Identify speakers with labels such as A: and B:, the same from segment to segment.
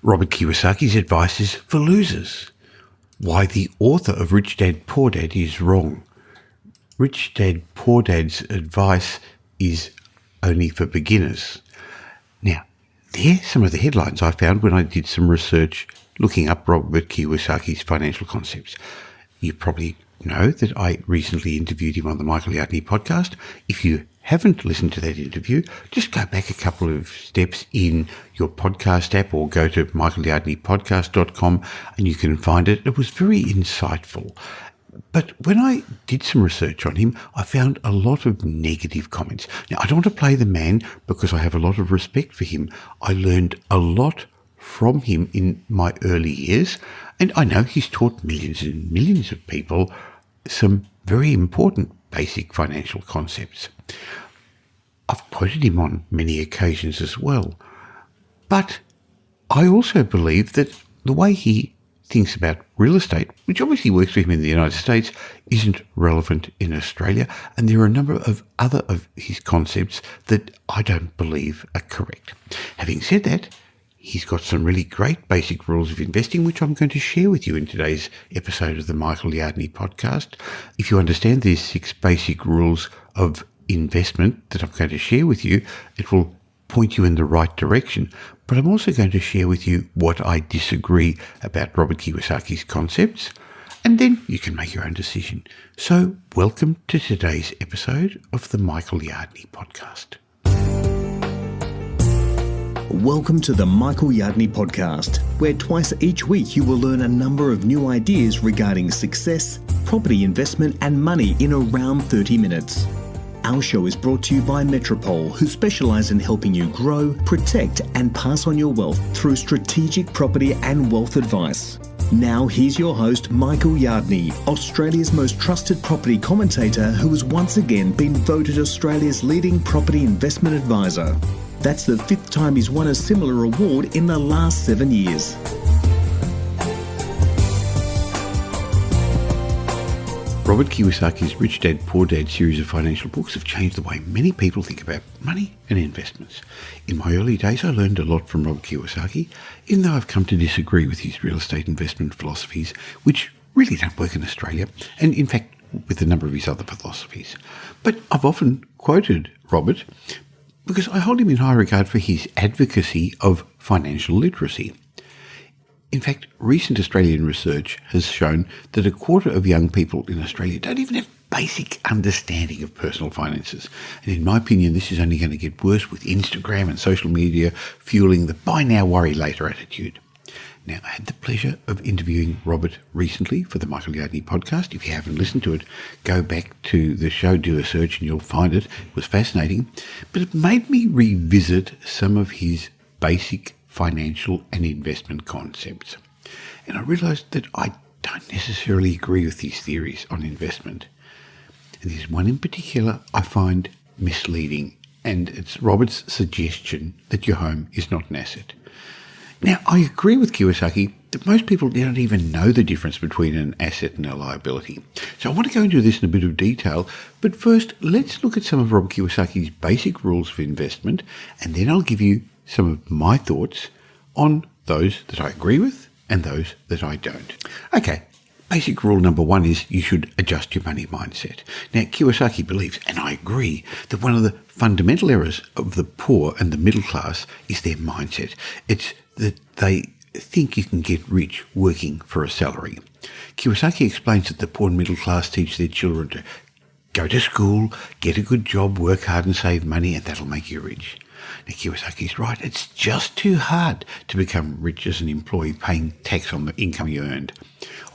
A: Robert Kiyosaki's advice is for losers. Why the author of Rich Dad Poor Dad is wrong. Rich Dad Poor Dad's advice is only for beginners. Now, there are some of the headlines I found when I did some research looking up Robert Kiyosaki's financial concepts. You probably know that I recently interviewed him on the Michael Yardney podcast. If you haven't listened to that interview, just go back a couple of steps in your podcast app or go to michaelyardneypodcast.com and you can find it. It was very insightful. But when I did some research on him, I found a lot of negative comments. Now, I don't want to play the man because I have a lot of respect for him. I learned a lot from him in my early years, and I know he's taught millions and millions of people some very important basic financial concepts. I've quoted him on many occasions as well. But I also believe that the way he thinks about real estate, which obviously works for him in the United States, isn't relevant in Australia. And there are a number of other of his concepts that I don't believe are correct. Having said that, he's got some really great basic rules of investing, which I'm going to share with you in today's episode of the Michael Yardney podcast. If you understand these 6 basic rules of investment that I'm going to share with you, it will point you in the right direction. But I'm also going to share with you what I disagree about Robert Kiyosaki's concepts, and then you can make your own decision. So welcome to today's episode of the Michael Yardney podcast.
B: Welcome to the Michael Yardney podcast, where twice each week you will learn a number of new ideas regarding success, property investment and money in around 30 minutes. Our show is brought to you by Metropole, who specialise in helping you grow, protect and pass on your wealth through strategic property and wealth advice. Now here's your host, Michael Yardney, Australia's most trusted property commentator who has once again been voted Australia's leading property investment advisor. That's the 5th time he's won a similar award in the last 7 years.
A: Robert Kiyosaki's Rich Dad Poor Dad series of financial books have changed the way many people think about money and investments. In my early days, I learned a lot from Robert Kiyosaki, even though I've come to disagree with his real estate investment philosophies, which really don't work in Australia, and in fact with a number of his other philosophies. But I've often quoted Robert because I hold him in high regard for his advocacy of financial literacy. In fact, recent Australian research has shown that a quarter of young people in Australia don't even have basic understanding of personal finances. And in my opinion, this is only going to get worse with Instagram and social media fueling the buy now, worry later attitude. Now, I had the pleasure of interviewing Robert recently for the Michael Yardney podcast. If you haven't listened to it, go back to the show, do a search and you'll find it. It was fascinating. But it made me revisit some of his basic financial and investment concepts. And I realised that I don't necessarily agree with these theories on investment. And there's one in particular I find misleading, and it's Robert's suggestion that your home is not an asset. Now, I agree with Kiyosaki that most people don't even know the difference between an asset and a liability. So I want to go into this in a bit of detail, but first let's look at some of Robert Kiyosaki's basic rules for investment, and then I'll give you some of my thoughts on those that I agree with and those that I don't. Okay, basic rule number 1 is you should adjust your money mindset. Now, Kiyosaki believes, and I agree, that one of the fundamental errors of the poor and the middle class is their mindset. It's that they think you can get rich working for a salary. Kiyosaki explains that the poor and middle class teach their children to go to school, get a good job, work hard and save money, and that'll make you rich. Now, Kiyosaki's right. It's just too hard to become rich as an employee paying tax on the income you earned.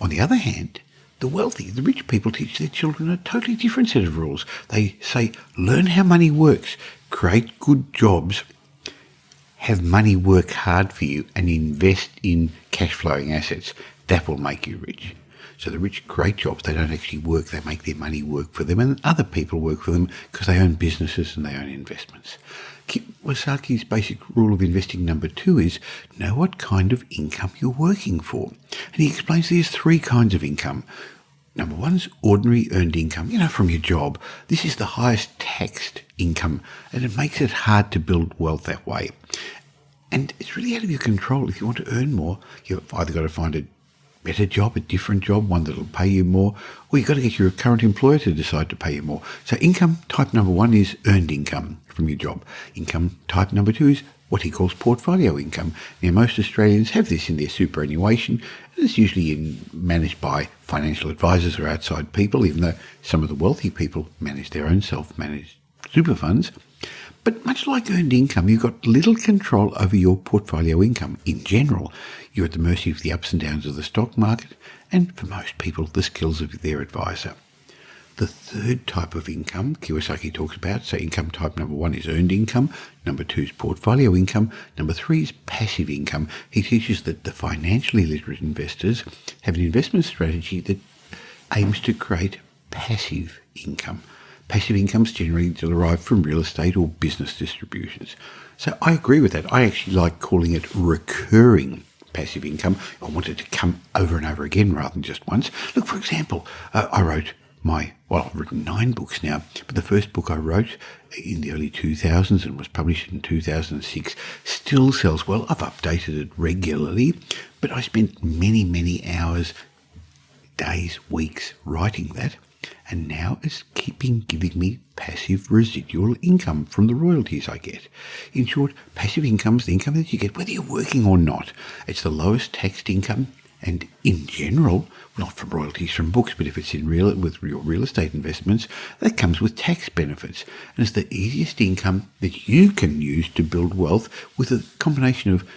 A: On the other hand, the wealthy, the rich people teach their children a totally different set of rules. They say, learn how money works, create good jobs, have money work hard for you, and invest in cash flowing assets. That will make you rich. So the rich create jobs. They don't actually work. They make their money work for them, and other people work for them because they own businesses and they own investments. Kiyosaki's basic rule of investing number 2 is know what kind of income you're working for. And he explains there's 3 kinds of income. Number 1 is ordinary earned income, from your job. This is the highest taxed income, and it makes it hard to build wealth that way. And it's really out of your control. If you want to earn more, you've either got to find a better job, a different job, one that'll pay you more, or you've got to get your current employer to decide to pay you more. So income type number one is earned income from your job. Income type number two is what he calls portfolio income. Now, most Australians have this in their superannuation, and it's usually managed by financial advisors or outside people, even though some of the wealthy people manage their own self-managed super funds. But much like earned income, you've got little control over your portfolio income. In general, you're at the mercy of the ups and downs of the stock market, and for most people, the skills of their advisor. The third type of income Kiyosaki talks about, so income type number one is earned income, number two is portfolio income, number three is passive income. He teaches that the financially literate investors have an investment strategy that aims to create passive income. Passive income is generally derived from real estate or business distributions. So I agree with that. I actually like calling it recurring passive income. I want it to come over and over again rather than just once. Look, for example, I've written 9 books now, but the first book I wrote in the early 2000s and was published in 2006 still sells well. I've updated it regularly, but I spent many, many hours, days, weeks writing that. And now it's giving me passive residual income from the royalties I get. In short, passive income is the income that you get whether you're working or not. It's the lowest taxed income, and in general, not from royalties from books, but if it's in with your real estate investments, that comes with tax benefits. And it's the easiest income that you can use to build wealth with a combination of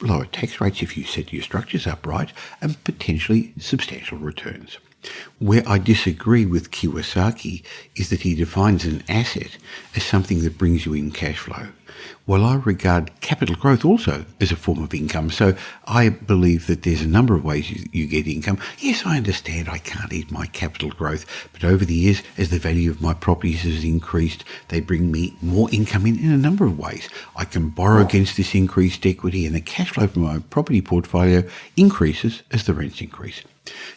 A: lower tax rates if you set your structures up right, and potentially substantial returns. Where I disagree with Kiyosaki is that he defines an asset as something that brings you in cash flow, while I regard capital growth also as a form of income. So I believe that there's a number of ways you get income. Yes, I understand I can't eat my capital growth, but over the years, as the value of my properties has increased, they bring me more income in a number of ways. I can borrow against this increased equity, and the cash flow from my property portfolio increases as the rents increase.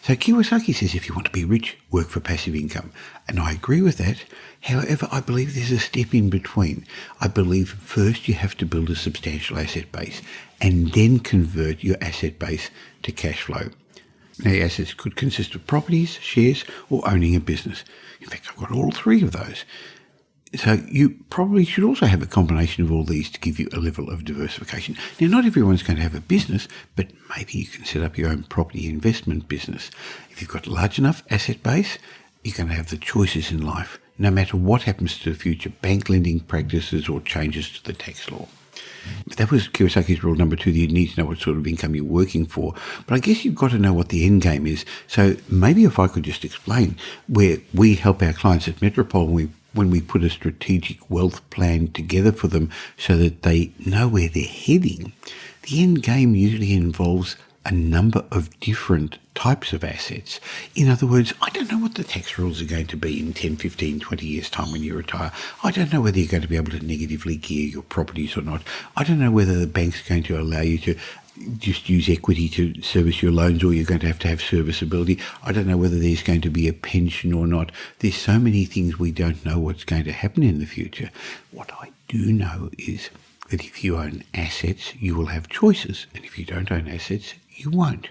A: So Kiyosaki says if you want to be rich, work for passive income. And I agree with that. However, I believe there's a step in between. I believe first you have to build a substantial asset base and then convert your asset base to cash flow. Now, your assets could consist of properties, shares, or owning a business. In fact, I've got all three of those. So you probably should also have a combination of all these to give you a level of diversification. Now, not everyone's going to have a business, but maybe you can set up your own property investment business. If you've got a large enough asset base, you're going to have the choices in life, no matter what happens to the future bank lending practices or changes to the tax law. That was Kiyosaki's rule number 2, that you need to know what sort of income you're working for. But I guess you've got to know what the end game is. So maybe if I could just explain where we help our clients at Metropole when we put a strategic wealth plan together for them so that they know where they're heading, the end game usually involves a number of different types of assets. In other words, I don't know what the tax rules are going to be in 10, 15, 20 years' time when you retire. I don't know whether you're going to be able to negatively gear your properties or not. I don't know whether the bank's going to allow you to just use equity to service your loans, or you're going to have serviceability. I don't know whether there's going to be a pension or not. There's so many things we don't know what's going to happen in the future. What I do know is that if you own assets, you will have choices. And if you don't own assets, you won't.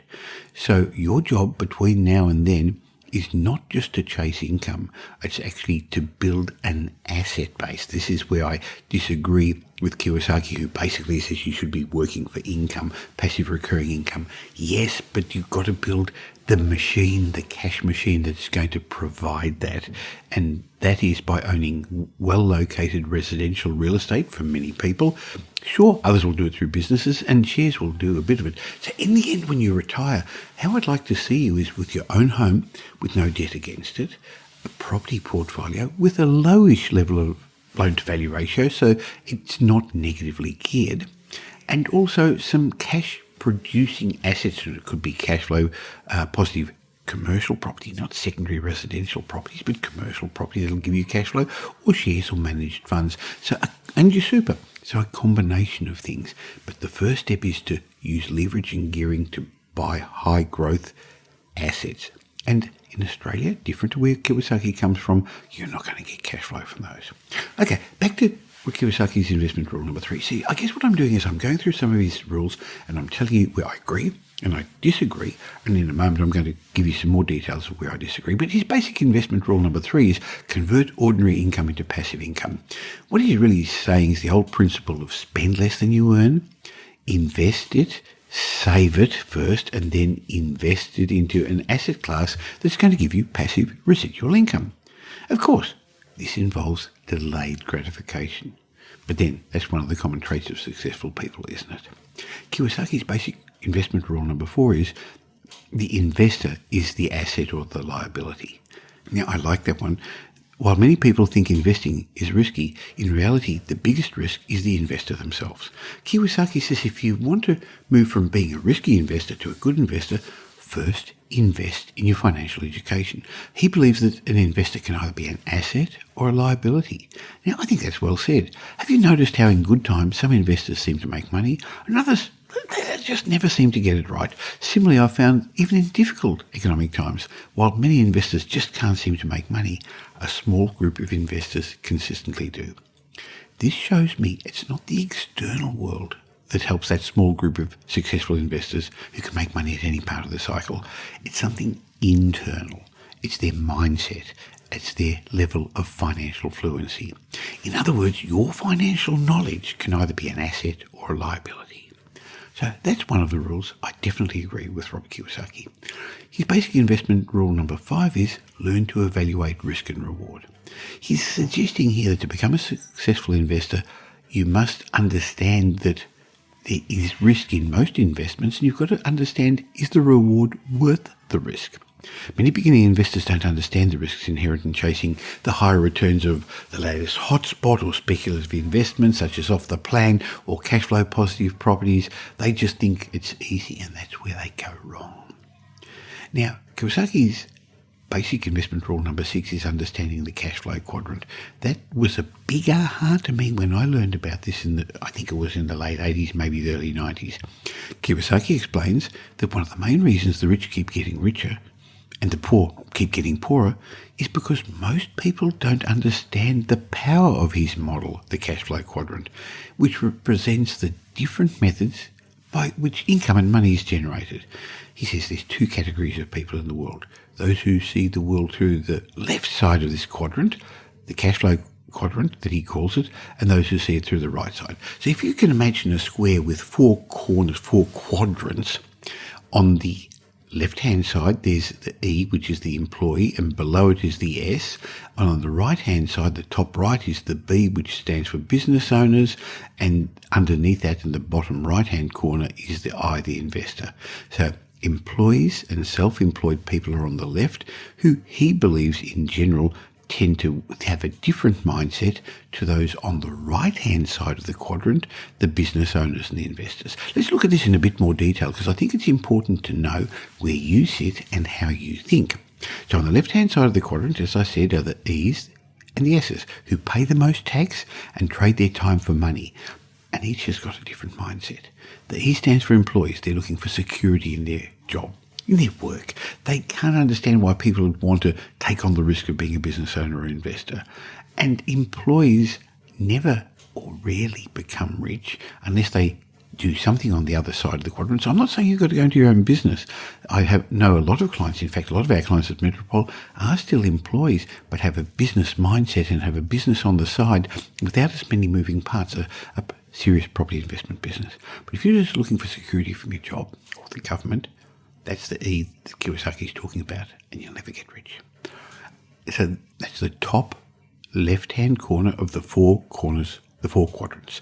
A: So your job between now and then is not just to chase income. It's actually to build an asset base. This is where I disagree with Kiyosaki, who basically says you should be working for income, passive recurring income. Yes, but you've got to build the machine, the cash machine that's going to provide that. And that is by owning well-located residential real estate for many people. Sure, others will do it through businesses, and shares will do a bit of it. So in the end, when you retire, how I'd like to see you is with your own home, with no debt against it, a property portfolio with a lowish level of loan-to-value ratio, so it's not negatively geared, and also some cash-producing assets. It could be cash flow positive commercial property, not secondary residential properties, but commercial property that'll give you cash flow, or shares or managed funds. And your super. So a combination of things. But the first step is to use leverage and gearing to buy high growth assets. And in Australia, different to where Kiyosaki comes from, you're not going to get cash flow from those. Okay, back to Kiyosaki's investment rule number 3. See, I guess what I'm doing is I'm going through some of his rules and I'm telling you where I agree and I disagree. And in a moment, I'm going to give you some more details of where I disagree. But his basic investment rule number 3 is convert ordinary income into passive income. What he's really saying is the old principle of spend less than you earn, invest it, save it first, and then invest it into an asset class that's going to give you passive residual income. Of course, this involves delayed gratification. But then, that's one of the common traits of successful people, isn't it? Kiyosaki's basic investment rule number 4 is the investor is the asset or the liability. Now, I like that one. While many people think investing is risky, in reality, the biggest risk is the investor themselves. Kiyosaki says if you want to move from being a risky investor to a good investor, first invest in your financial education. He believes that an investor can either be an asset or a liability. Now, I think that's well said. Have you noticed how in good times some investors seem to make money and others they just never seem to get it right? Similarly, I've found even in difficult economic times, while many investors just can't seem to make money, a small group of investors consistently do. This shows me it's not the external world that helps that small group of successful investors who can make money at any part of the cycle. It's something internal. It's their mindset. It's their level of financial fluency. In other words, your financial knowledge can either be an asset or a liability. So that's one of the rules. I definitely agree with Robert Kiyosaki. His basic investment rule number 5 is learn to evaluate risk and reward. He's suggesting here that to become a successful investor, you must understand that there is risk in most investments, and you've got to understand, is the reward worth the risk? Many beginning investors don't understand the risks inherent in chasing the higher returns of the latest hotspot or speculative investments, such as off the plan or cash flow positive properties. They just think it's easy, and that's where they go wrong. Now, Kiyosaki's basic investment rule number 6 is understanding the cash flow quadrant. That was a big aha to me when I learned about this I think it was in the late 80s, maybe the early 90s. Kiyosaki explains that one of the main reasons the rich keep getting richer and the poor keep getting poorer is because most people don't understand the power of his model, the cash flow quadrant, which represents the different methods by which income and money is generated. He says there's 2 categories of people in the world. Those who see the world through the left side of this quadrant, the cash flow quadrant that he calls it, and those who see it through the right side. So if you can imagine a square with 4 corners, 4 quadrants, on the left-hand side there's the E, which is the employee, and below it is the S. And on the right-hand side, the top right is the B, which stands for business owners, and underneath that in the bottom right-hand corner is the I, the investor. So employees and self-employed people are on the left, who he believes in general tend to have a different mindset to those on the right-hand side of the quadrant, the business owners and the investors. Let's look at this in a bit more detail, because I think it's important to know where you sit and how you think. So on the left-hand side of the quadrant, as I said, are the E's and the S's, who pay the most tax and trade their time for money. And each has got a different mindset. The E stands for employees. They're looking for security in their job, in their work. They can't understand why people would want to take on the risk of being a business owner or investor. And employees never or rarely become rich unless they do something on the other side of the quadrant. So I'm not saying you've got to go into your own business. I know a lot of clients, in fact, a lot of our clients at Metropole are still employees, but have a business mindset and have a business on the side without as many moving parts, a serious property investment business. But if you're just looking for security from your job or the government, that's the E that Kiyosaki is talking about, and you'll never get rich. So that's the top left-hand corner of the 4 corners, the 4 quadrants.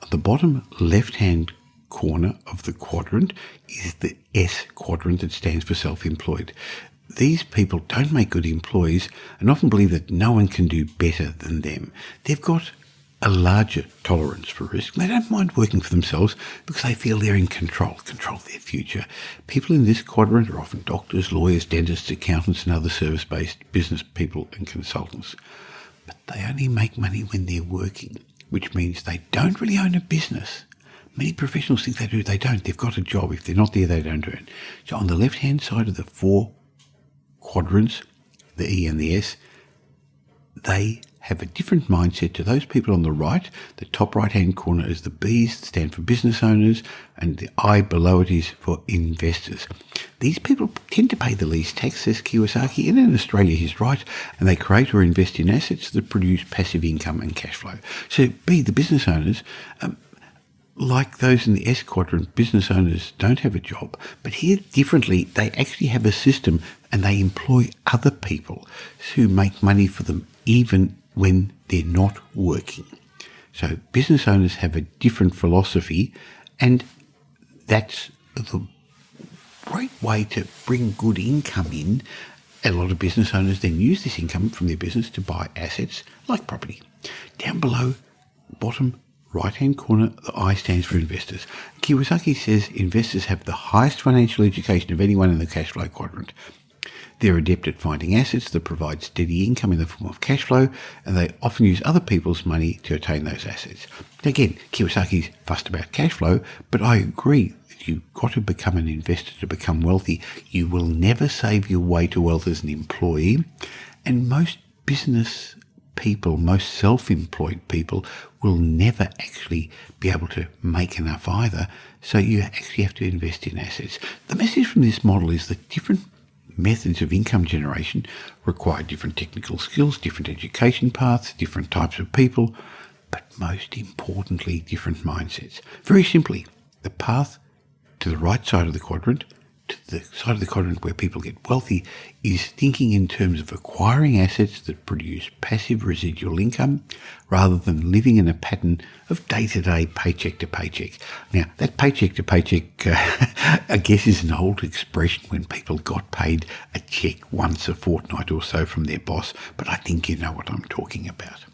A: On the bottom left-hand corner of the quadrant is the S quadrant that stands for self-employed. These people don't make good employees and often believe that no one can do better than them. They've got a larger tolerance for risk. They don't mind working for themselves because they feel they're in control of their future. People in this quadrant are often doctors, lawyers, dentists, accountants, and other service-based business people and consultants. But they only make money when they're working, which means they don't really own a business. Many professionals think they do. They don't. They've got a job. If they're not there, they don't earn. So on the left-hand side of the 4 quadrants, the E and the S, they have a different mindset to those people on the right. The top right-hand corner is the B's, that stand for business owners, and the I below it is for investors. These people tend to pay the least tax, says Kiyosaki, and in Australia he's right, and they create or invest in assets that produce passive income and cash flow. So B, the business owners, like those in the S quadrant, business owners don't have a job, but here differently, they actually have a system and they employ other people who make money for them even when they're not working. So business owners have a different philosophy, and that's the great way to bring good income in. A lot of business owners then use this income from their business to buy assets like property. Down below, bottom right-hand corner, the I stands for investors. Kiyosaki says investors have the highest financial education of anyone in the cash flow quadrant. They're adept at finding assets that provide steady income in the form of cash flow, and they often use other people's money to attain those assets. Again, Kiyosaki's fussed about cash flow, but I agree that you've got to become an investor to become wealthy. You will never save your way to wealth as an employee, and most business people, most self-employed people, will never actually be able to make enough either. So you actually have to invest in assets. The message from this model is that different methods of income generation require different technical skills, different education paths, different types of people, but most importantly, different mindsets. Very simply, the path to the right side of the quadrant, to the side of the quadrant where people get wealthy, is thinking in terms of acquiring assets that produce passive residual income rather than living in a pattern of day-to-day, paycheck to paycheck. Now, that paycheck to paycheck, I guess, is an old expression when people got paid a check once a fortnight or so from their boss, but I think you know what I'm talking about.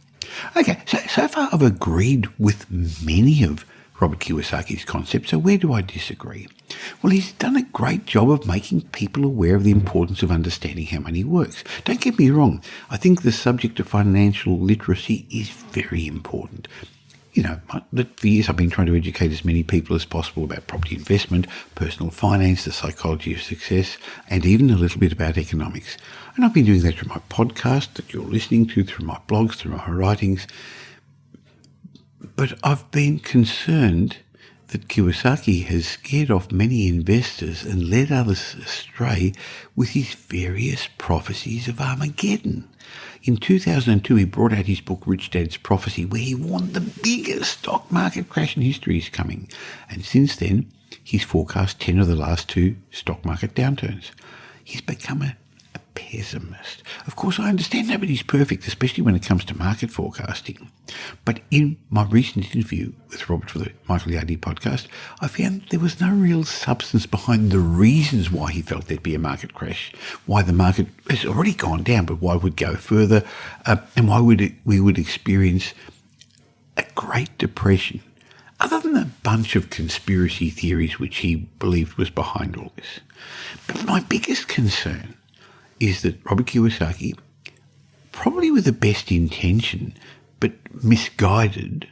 A: Okay, so far I've agreed with many of Robert Kiyosaki's concept, so where do I disagree? Well, he's done a great job of making people aware of the importance of understanding how money works. Don't get me wrong, I think the subject of financial literacy is very important. You know, for years I've been trying to educate as many people as possible about property investment, personal finance, the psychology of success, and even a little bit about economics. And I've been doing that through my podcast that you're listening to, through my blogs, through my writings. But I've been concerned that Kiyosaki has scared off many investors and led others astray with his various prophecies of Armageddon. In 2002, he brought out his book Rich Dad's Prophecy, where he warned the biggest stock market crash in history is coming. And since then, he's forecast 10 of the last 2 stock market downturns. He's become a pessimist. Of course, I understand nobody's perfect, especially when it comes to market forecasting. But in my recent interview with Robert for the Michael Yardney podcast, I found there was no real substance behind the reasons why he felt there'd be a market crash, why the market has already gone down, but why it would go further, and why we would experience a Great Depression, other than a bunch of conspiracy theories which he believed was behind all this. But my biggest concern is that Robert Kiyosaki, probably with the best intention, but misguided,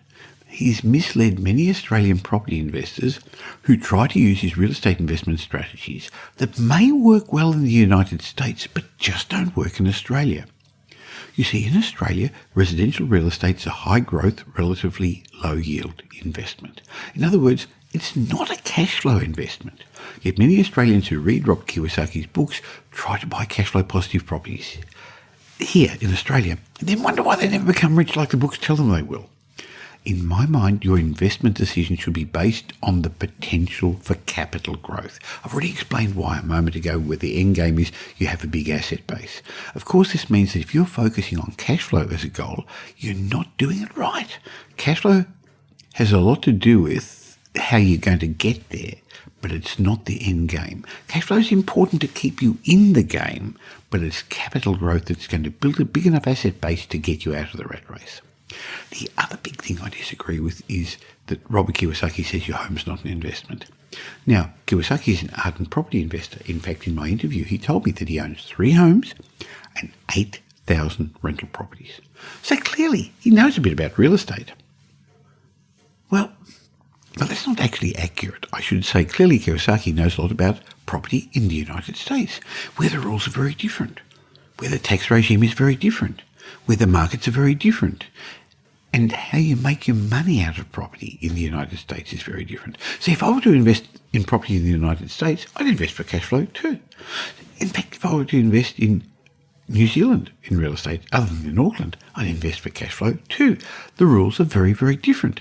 A: he's misled many Australian property investors who try to use his real estate investment strategies that may work well in the United States, but just don't work in Australia. You see, in Australia, residential real estate is a high-growth, relatively low-yield investment. In other words, it's not a cash flow investment. Yet many Australians who read Robert Kiyosaki's books try to buy cash flow positive properties here in Australia and then wonder why they never become rich like the books tell them they will. In my mind, your investment decision should be based on the potential for capital growth. I've already explained why a moment ago, where the end game is you have a big asset base. Of course, this means that if you're focusing on cash flow as a goal, you're not doing it right. Cash flow has a lot to do with how you're going to get there, but it's not the end game. Cash flow is important to keep you in the game, but it's capital growth that's going to build a big enough asset base to get you out of the rat race. The other big thing I disagree with is that Robert Kiyosaki says your home's not an investment. Now, Kiyosaki is an ardent property investor. In fact, in my interview, he told me that he owns 3 homes and 8,000 rental properties. So clearly, he knows a bit about real estate. Well, but that's not actually accurate. I should say clearly Kiyosaki knows a lot about property in the United States, where the rules are very different, where the tax regime is very different. where the markets are very different. And how you make your money out of property in the United States is very different. So if I were to invest in property in the United States, I'd invest for cash flow too. In fact, if I were to invest in New Zealand in real estate, other than in Auckland, I'd invest for cash flow too. The rules are very, very different.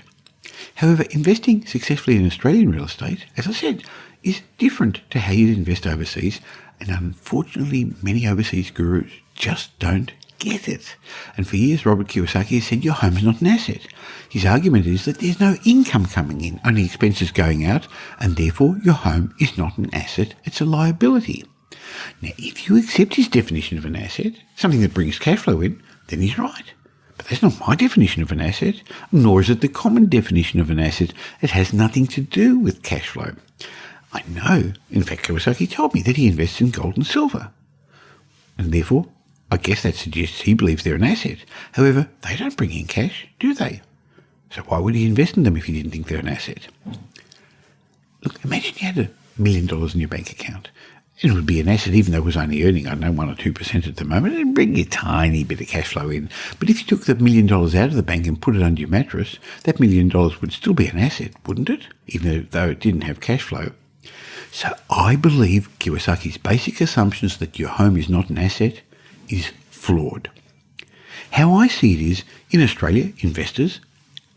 A: However, investing successfully in Australian real estate, as I said, is different to how you'd invest overseas, and unfortunately many overseas gurus just don't get it. And for years Robert Kiyosaki has said your home is not an asset. His argument is that there's no income coming in, only expenses going out, and therefore your home is not an asset, it's a liability. Now, if you accept his definition of an asset, something that brings cash flow in, then he's right. But that's not my definition of an asset, nor is it the common definition of an asset. It has nothing to do with cash flow. I know, in fact, Kiyosaki told me that he invests in gold and silver. And therefore, I guess that suggests he believes they're an asset. However, they don't bring in cash, do they? So why would he invest in them if he didn't think they're an asset? Look, imagine you had $1 million in your bank account. It would be an asset even though it was only earning, I don't know, 1 or 2% at the moment. It'd bring you a tiny bit of cash flow in. But if you took the $1 million out of the bank and put it under your mattress, that $1 million would still be an asset, wouldn't it? Even though it didn't have cash flow. So I believe Kiyosaki's basic assumptions that your home is not an asset is flawed. How I see it is, in Australia, investors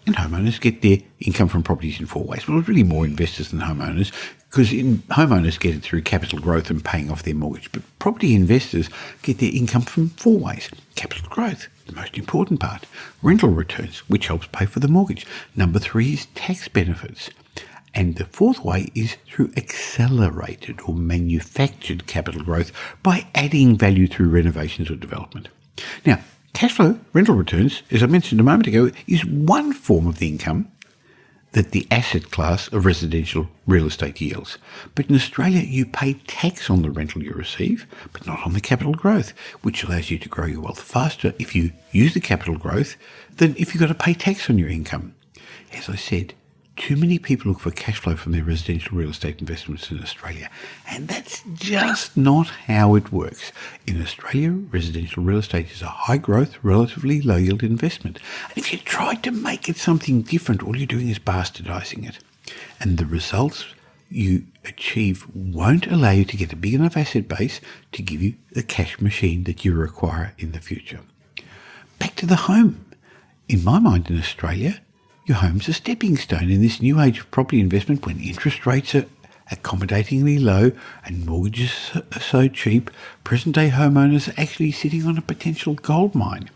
A: and homeowners get their income from properties in 4 ways. Well, it's really more investors than homeowners, because homeowners get it through capital growth and paying off their mortgage. But property investors get their income from 4 ways. Capital growth, the most important part. Rental returns, which helps pay for the mortgage. Number 3 is tax benefits. And the 4th way is through accelerated or manufactured capital growth by adding value through renovations or development. Now, cash flow, rental returns, as I mentioned a moment ago, is one form of the income that the asset class of residential real estate yields. But in Australia, you pay tax on the rental you receive, but not on the capital growth, which allows you to grow your wealth faster if you use the capital growth than if you've got to pay tax on your income. As I said, too many people look for cash flow from their residential real estate investments in Australia, and that's just not how it works. In Australia, residential real estate is a high-growth, relatively low-yield investment. And if you tried to make it something different, all you're doing is bastardising it. And the results you achieve won't allow you to get a big enough asset base to give you the cash machine that you require in the future. Back to the home. In my mind, in Australia, your home's a stepping stone in this new age of property investment when interest rates are accommodatingly low and mortgages are so cheap. Present-day homeowners are actually sitting on a potential gold mine.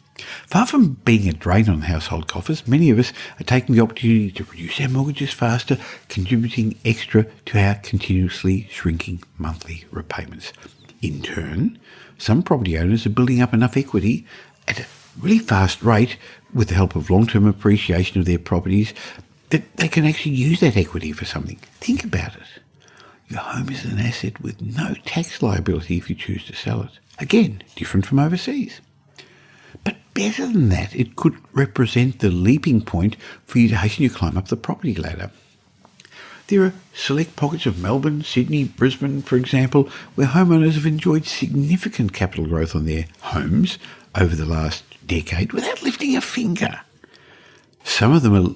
A: Far from being a drain on household coffers, many of us are taking the opportunity to reduce our mortgages faster, contributing extra to our continuously shrinking monthly repayments. In turn, some property owners are building up enough equity at a really fast rate with the help of long-term appreciation of their properties that they can actually use that equity for something. Think about it. Your home is an asset with no tax liability if you choose to sell it. Again, different from overseas. But better than that, it could represent the leaping point for you to hasten your climb up the property ladder. There are select pockets of Melbourne, Sydney, Brisbane, for example, where homeowners have enjoyed significant capital growth on their homes over the last decade without lifting a finger. Some of them are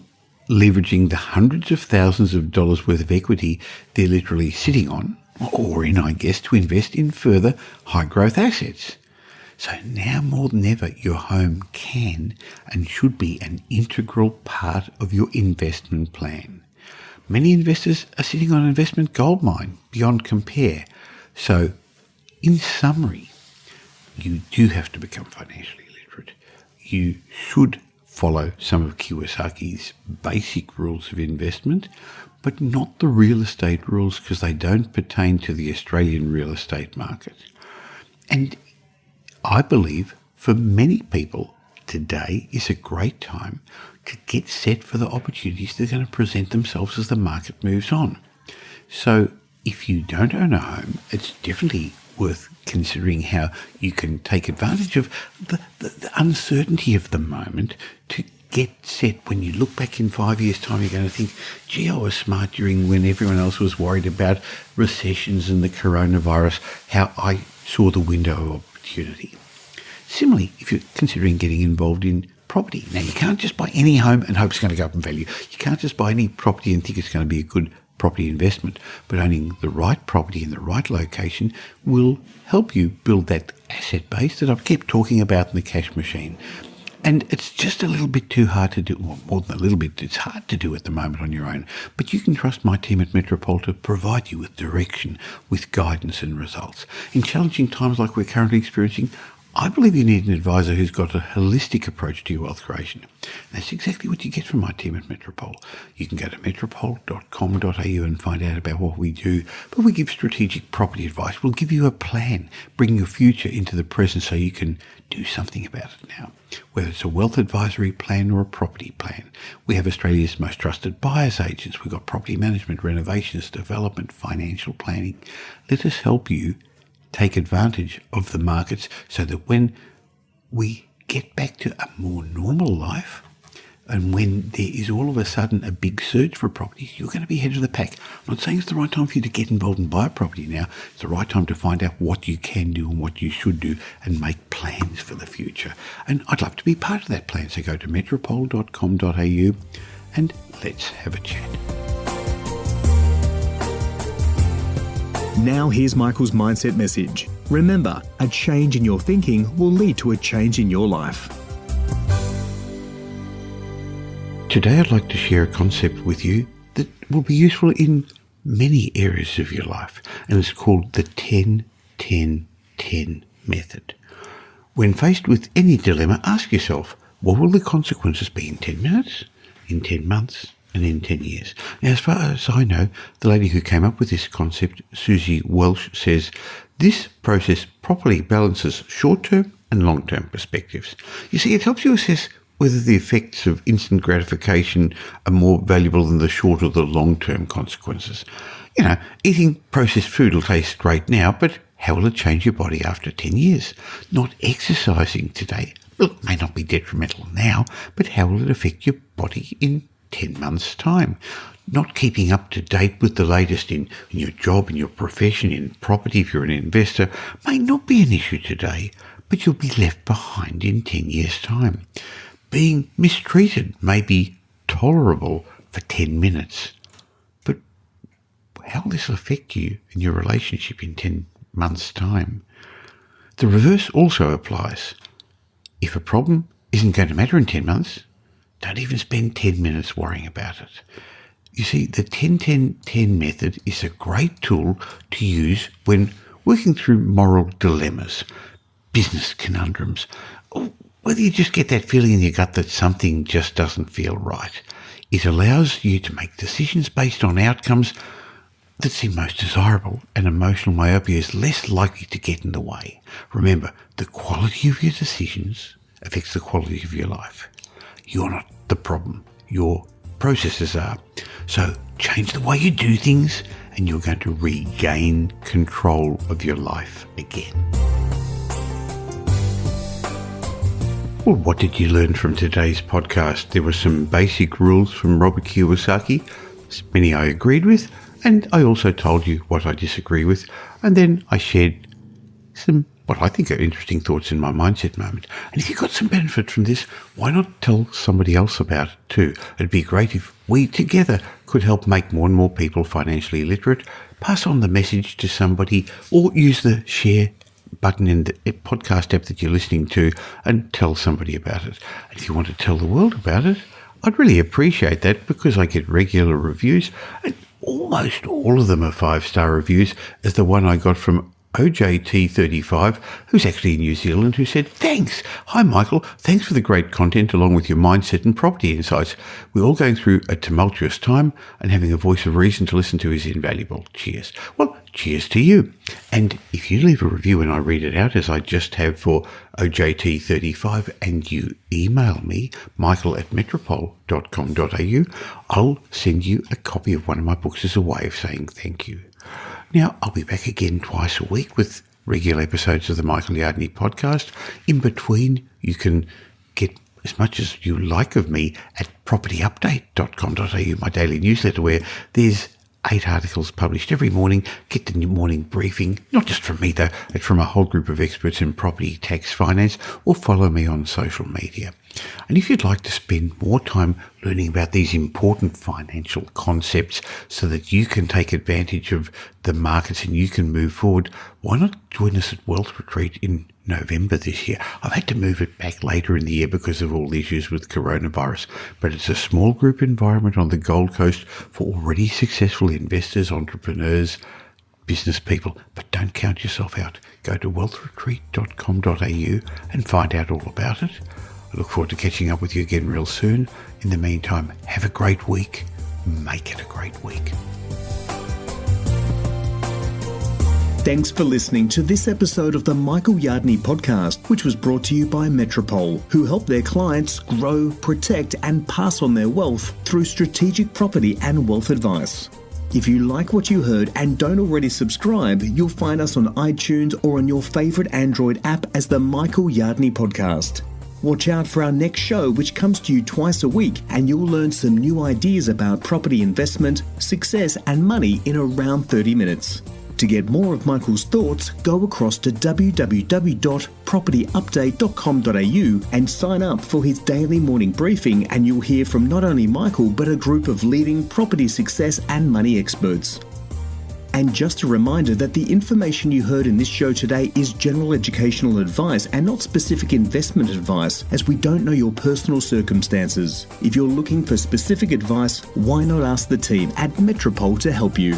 A: leveraging the hundreds of thousands of dollars worth of equity they're literally sitting on, or in, I guess, to invest in further high-growth assets. So now more than ever, your home can and should be an integral part of your investment plan. Many investors are sitting on an investment goldmine beyond compare. So, in summary, you do have to become financially literate. You should follow some of Kiyosaki's basic rules of investment, but not the real estate rules because they don't pertain to the Australian real estate market. And I believe for many people, today is a great time to get set for the opportunities that are going to present themselves as the market moves on. So if you don't own a home, it's definitely worth considering how you can take advantage of the uncertainty of the moment to get set. When you look back in 5 years' time, you're going to think, gee, I was smart during when everyone else was worried about recessions and the coronavirus, how I saw the window of opportunity. Similarly, if you're considering getting involved in property. Now, you can't just buy any home and hope it's going to go up in value. You can't just buy any property and think it's going to be a good property investment. But owning the right property in the right location will help you build that asset base that I've kept talking about in the cash machine. And it's just a little bit too hard to do, well, more than a little bit, it's hard to do at the moment on your own. But you can trust my team at Metropole to provide you with direction, with guidance and results. In challenging times like we're currently experiencing, I believe you need an advisor who's got a holistic approach to your wealth creation. And that's exactly what you get from my team at Metropole. You can go to metropole.com.au and find out about what we do, but we give strategic property advice. We'll give you a plan, bring your future into the present so you can do something about it now. Whether it's a wealth advisory plan or a property plan, we have Australia's most trusted buyers agents. We've got property management, renovations, development, financial planning. Let us help you take advantage of the markets so that when we get back to a more normal life and when there is all of a sudden a big surge for properties, you're going to be ahead of the pack. I'm not saying it's the right time for you to get involved and buy a property now. It's the right time to find out what you can do and what you should do and make plans for the future. And I'd love to be part of that plan. So go to metropole.com.au and let's have a chat.
B: Now here's Michael's mindset message. Remember, a change in your thinking will lead to a change in your life.
A: Today I'd like to share a concept with you that will be useful in many areas of your life, and it's called the 10-10-10 method. When faced with any dilemma, ask yourself, what will the consequences be in 10 minutes, in 10 months, and in 10 years? Now, as far as I know, the lady who came up with this concept, Susie Welsh, says this process properly balances short-term and long-term perspectives. You see, it helps you assess whether the effects of instant gratification are more valuable than the short or the long-term consequences. You know, eating processed food will taste great now, but how will it change your body after 10 years? Not exercising today, look, may not be detrimental now, but how will it affect your body in 10 months' time? Not keeping up to date with the latest in your job, in your profession, in property, if you're an investor, may not be an issue today, but you'll be left behind in 10 years' time. Being mistreated may be tolerable for 10 minutes, but how will this affect you in your relationship in 10 months' time? The reverse also applies. If a problem isn't going to matter in 10 months, don't even spend 10 minutes worrying about it. You see, the 10-10-10 method is a great tool to use when working through moral dilemmas, business conundrums, or whether you just get that feeling in your gut that something just doesn't feel right. It allows you to make decisions based on outcomes that seem most desirable, and emotional myopia is less likely to get in the way. Remember, the quality of your decisions affects the quality of your life. You're not the problem. Your processes are. So change the way you do things and you're going to regain control of your life again. Well, what did you learn from today's podcast? There were some basic rules from Robert Kiyosaki. Many I agreed with, and I also told you what I disagree with, and then I shared some what I think are interesting thoughts in my mindset moment. And if you got some benefit from this, why not tell somebody else about it too? It'd be great if we together could help make more and more people financially literate. Pass on the message to somebody or use the share button in the podcast app that you're listening to and tell somebody about it. And if you want to tell the world about it, I'd really appreciate that because I get regular reviews and almost all of them are 5-star reviews, as the one I got from OJT35, who's actually in New Zealand, who said, "Thanks. Hi, Michael. Thanks for the great content along with your mindset and property insights. We're all going through a tumultuous time and having a voice of reason to listen to is invaluable. Cheers." Well, cheers to you. And if you leave a review and I read it out, as I just have for OJT35, and you email me, michael@metropole.com.au, I'll send you a copy of one of my books as a way of saying thank you. Now, I'll be back again twice a week with regular episodes of the Michael Yardney podcast. In between, you can get as much as you like of me at propertyupdate.com.au, my daily newsletter, where there's 8 articles published every morning. Get the morning briefing, not just from me though, it's from a whole group of experts in property, tax, finance, or follow me on social media. And if you'd like to spend more time learning about these important financial concepts so that you can take advantage of the markets and you can move forward, why not join us at Wealth Retreat in November this year? I've had to move it back later in the year because of all the issues with coronavirus, but it's a small group environment on the Gold Coast for already successful investors, entrepreneurs, business people. But don't count yourself out. Go to wealthretreat.com.au and find out all about it. I look forward to catching up with you again real soon. In the meantime, have a great week. Make it a great week.
B: Thanks for listening to this episode of the Michael Yardney podcast, which was brought to you by Metropole, who help their clients grow, protect, and pass on their wealth through strategic property and wealth advice. If you like what you heard and don't already subscribe, you'll find us on iTunes or on your favorite Android app as the Michael Yardney podcast. Watch out for our next show, which comes to you twice a week, and you'll learn some new ideas about property investment, success, and money in around 30 minutes. To get more of Michael's thoughts, go across to www.propertyupdate.com.au and sign up for his daily morning briefing, and you'll hear from not only Michael, but a group of leading property success and money experts. And just a reminder that the information you heard in this show today is general educational advice and not specific investment advice, as we don't know your personal circumstances. If you're looking for specific advice, why not ask the team at Metropole to help you?